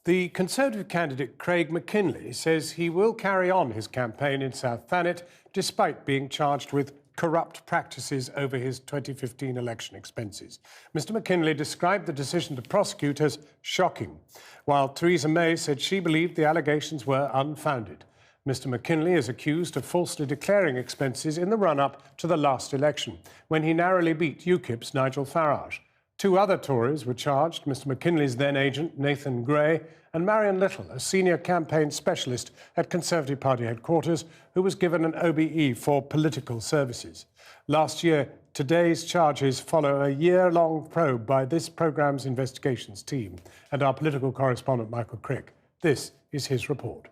The Conservative candidate Craig McKinley says he will carry on his campaign in South Thanet despite being charged with corrupt practices over his 2015 election expenses. Mr McKinley described the decision to prosecute as shocking, while Theresa May said she believed the allegations were unfounded. Mr McKinley is accused of falsely declaring expenses in the run-up to the last election, when he narrowly beat UKIP's Nigel Farage. Two other Tories were charged, Mr McKinley's then agent, Nathan Gray, and Marion Little, a senior campaign specialist at Conservative Party headquarters, who was given an OBE for political services. Last year, today's charges follow a year-long probe by this programme's investigations team. And our political correspondent, Michael Crick. This is his report.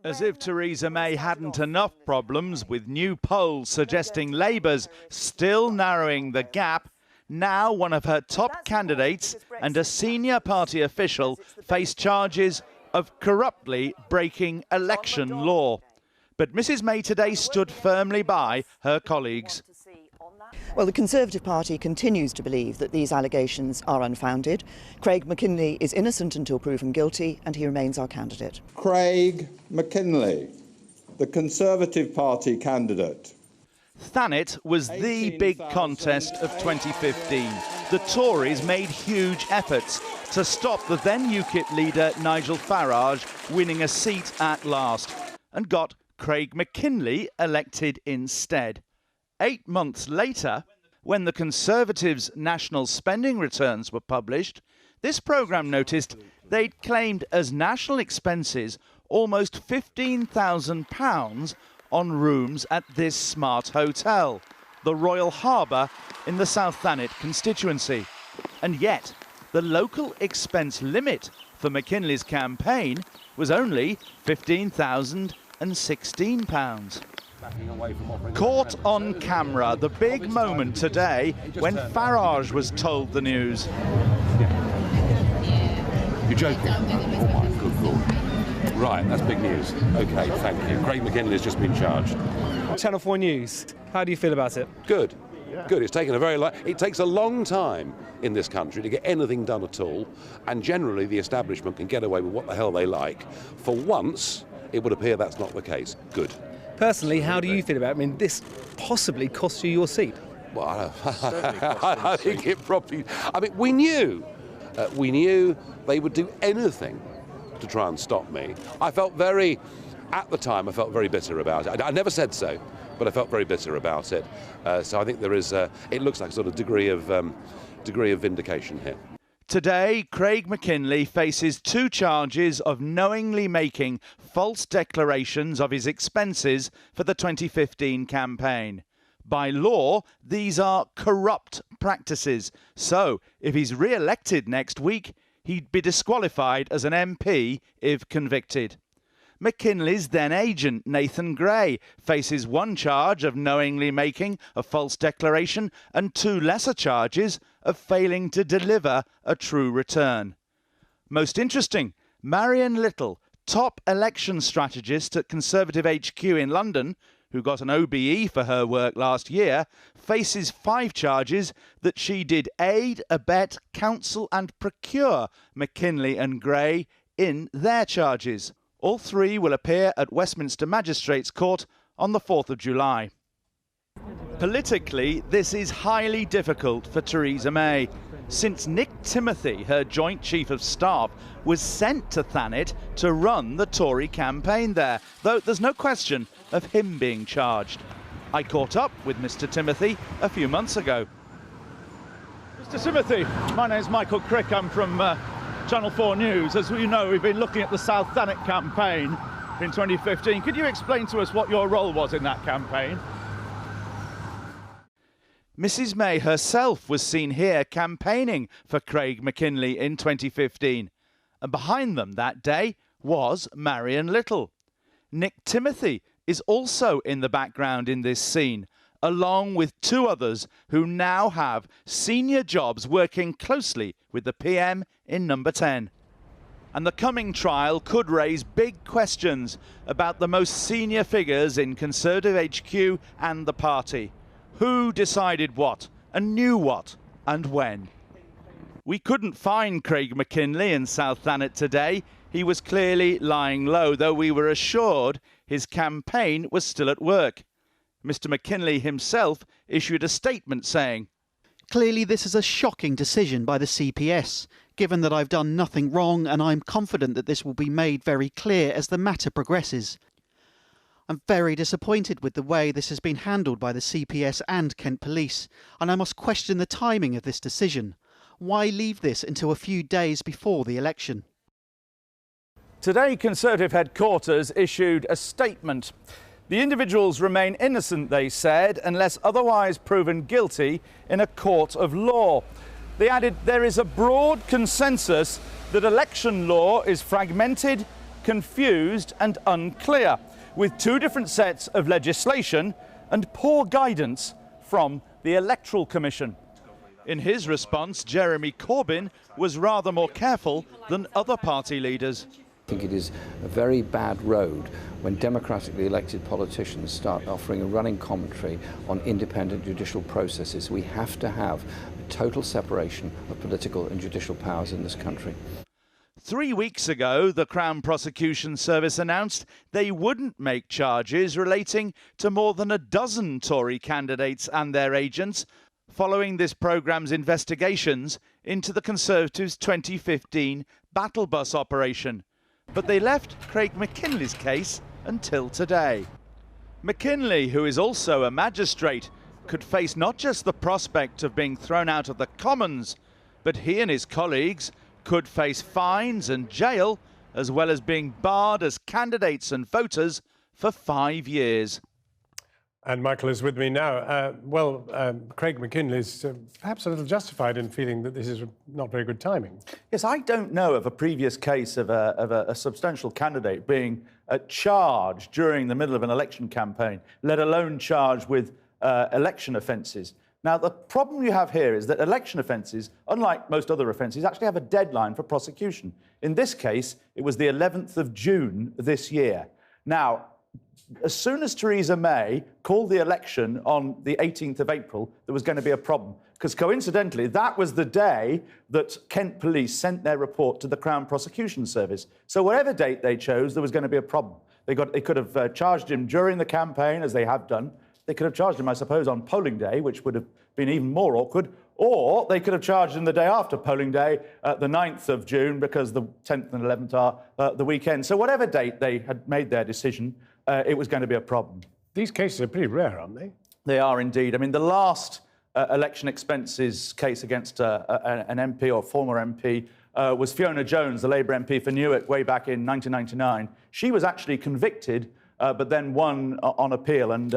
As if Theresa May hadn't enough problems, with new polls suggesting Labour's still narrowing the gap, now one of her top candidates and a senior party official face charges of corruptly breaking election law. But Mrs May today stood firmly by her colleagues. Well, the Conservative Party continues to believe that these allegations are unfounded. Craig McKinley is innocent until proven guilty, and he remains our candidate. Craig McKinley, the Conservative Party candidate. Thanet was the big contest of 2015. The Tories made huge efforts to stop the then UKIP leader Nigel Farage winning a seat at last, and got Craig McKinley elected instead. 8 months later, when the Conservatives' national spending returns were published, this programme noticed they'd claimed as national expenses almost £15,000 on rooms at this smart hotel, the Royal Harbour in the South Thanet constituency. And yet, the local expense limit for McKinley's campaign was only £15,016. Caught on camera, the big moment today when Farage was told the news. You're joking? Oh my good Lord. Right, that's big news. OK, thank you. Craig McKinley has just been charged. Channel 4 News, how do you feel about it? Good. Good. It's taken it takes a long time in this country to get anything done at all, and generally the establishment can get away with what the hell they like. For once, it would appear that's not the case. Good. Personally, how do you feel about it? I mean, this possibly cost you your seat. Well, I think it probably... I mean, we knew they would do anything to try and stop me. At the time, I felt very bitter about it. I never said so, but I felt very bitter about it. So I think there is, it looks like a sort of degree of vindication here. Today, Craig McKinley faces 2 charges of knowingly making false declarations of his expenses for the 2015 campaign. By law, these are corrupt practices. So, if he's re-elected next week, he'd be disqualified as an MP if convicted. McKinley's then agent, Nathan Gray, faces 1 charge of knowingly making a false declaration and 2 lesser charges of failing to deliver a true return. Most interesting, Marion Little, top election strategist at Conservative HQ in London, who got an OBE for her work last year, faces 5 charges that she did aid, abet, counsel and procure McKinley and Gray in their charges. All 3 will appear at Westminster Magistrates Court on the 4th of July. Politically, this is highly difficult for Theresa May, since Nick Timothy, her Joint Chief of Staff, was sent to Thanet to run the Tory campaign there, though there's no question of him being charged. I caught up with Mr Timothy a few months ago. Mr Timothy, my name's Michael Crick, I'm from Channel 4 News. As you know, we've been looking at the South Thanet campaign in 2015. Could you explain to us what your role was in that campaign? Mrs May herself was seen here campaigning for Craig McKinley in 2015. And behind them that day was Marion Little. Nick Timothy is also in the background in this scene, along with 2 others who now have senior jobs working closely with the PM in Number 10. And the coming trial could raise big questions about the most senior figures in Conservative HQ and the party. Who decided what, and knew what, and when? We couldn't find Craig McKinley in South Thanet today. He was clearly lying low, though we were assured his campaign was still at work. Mr. McKinley himself issued a statement saying, "Clearly this is a shocking decision by the CPS, given that I've done nothing wrong, and I'm confident that this will be made very clear as the matter progresses. I'm very disappointed with the way this has been handled by the CPS and Kent Police, and I must question the timing of this decision. Why leave this until a few days before the election?" Today, Conservative headquarters issued a statement. The individuals remain innocent, they said, unless otherwise proven guilty in a court of law. They added there is a broad consensus that election law is fragmented, confused and unclear, with two different sets of legislation and poor guidance from the Electoral Commission. In his response, Jeremy Corbyn was rather more careful than other party leaders. I think it is a very bad road when democratically elected politicians start offering a running commentary on independent judicial processes. We have to have a total separation of political and judicial powers in this country. 3 weeks ago, the Crown Prosecution Service announced they wouldn't make charges relating to more than a dozen Tory candidates and their agents following this programme's investigations into the Conservatives' 2015 battle bus operation. But they left Craig McKinley's case until today. McKinley, who is also a magistrate, could face not just the prospect of being thrown out of the Commons, but he and his colleagues could face fines and jail, as well as being barred as candidates and voters for 5 years. And Michael is with me now. Craig McKinley is perhaps a little justified in feeling that this is not very good timing. Yes, I don't know of a previous case of a substantial candidate being charged during the middle of an election campaign, let alone charged with election offences. Now, the problem you have here is that election offences, unlike most other offences, actually have a deadline for prosecution. In this case, it was the 11th of June this year. Now, as soon as Theresa May called the election on the 18th of April, there was going to be a problem. Because coincidentally, that was the day that Kent Police sent their report to the Crown Prosecution Service. So whatever date they chose, there was going to be a problem. They could have charged him during the campaign, as they have done. They could have charged him, I suppose, on polling day, which would have been even more awkward. Or they could have charged him the day after polling day, the 9th of June, because the 10th and 11th are the weekend. So whatever date they had made their decision, it was going to be a problem. These cases are pretty rare, aren't they? They are indeed. I mean, the last election expenses case against an MP or former MP was Fiona Jones, the Labour MP for Newark, way back in 1999. She was actually convicted, but then won on appeal and